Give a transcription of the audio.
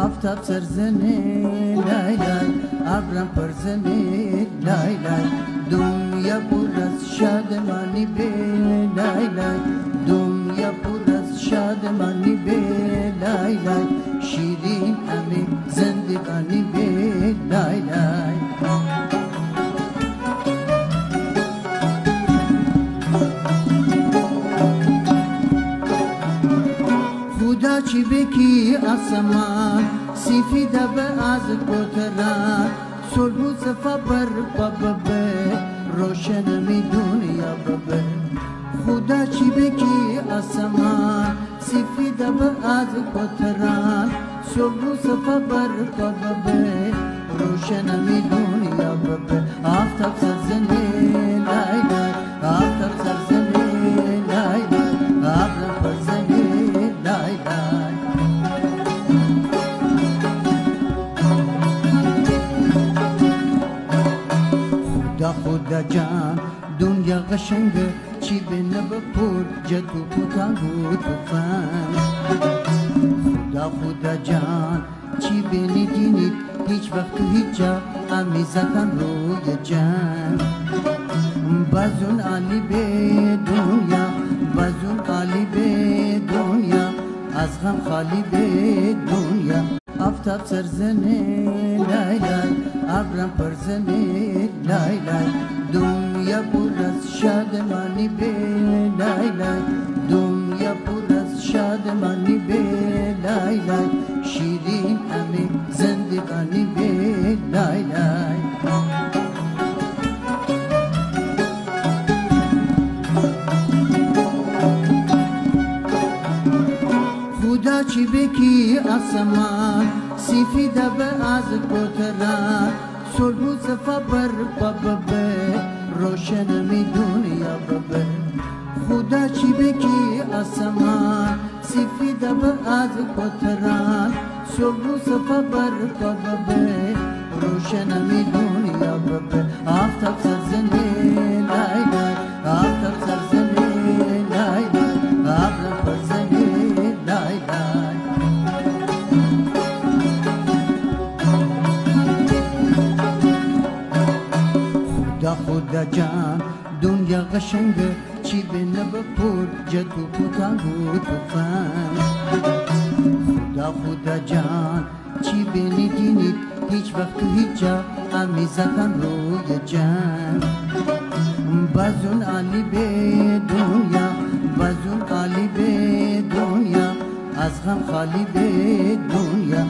آفتاب سرزنه لای لای ابرم پرزنه لای لای دنیا پر از شادمانی به لای لای دنیا پر از شادمانی به لای لای شیرین همه زندگانی به لای لای خدا چی بکی آسمان سفیده به از کوتران صلح و صفا برپا ببه روشن می دنیا ببه خدا چی بکی آسمان سفیده به از کوتران صلح و صفا برپا ببه روشن می دنیا ببه آفتاب سرزنه لای لای آفتاب سرزنه لای لای ابرم پرزنه لای لای خدا جان دنیا قشنگه چی به نبپور جدو پتانگو توفان خدا جان چی به ندینید هیچ وقت هیچ جا امیزتن روی جان بازون عالی به دنیا بازون عالی به دنیا از غم خالی به دنیا آفتاب سرزنه لای لای ابرم پرزنه لای لای دنیا پر از شادمانی به لای لای دنیا پر از شادمانی به لای لای شیرین همه زندگانی به لای لای خدا چی بکی آسمان سفیده به از کوتران صلح و صفا برپا ببه روشن می دنیا ببه خدا چی بکی آسمان سفیده به از کوتران صلح و صفا برپا ببه روشن می دنیا ببه آفتاب سرزنه لای لای آفتاب سرزنه لای لای ابرم پرزنه لای لای خدا جان دنیا قشنگه چی به نبپور جدو پتانگو توفان خدا جان چی به ندینید هیچ وقت هیچ جا امیزتن روی جان بازون عالی به دنیا بازون عالی به دنیا از غم خالی به دنیا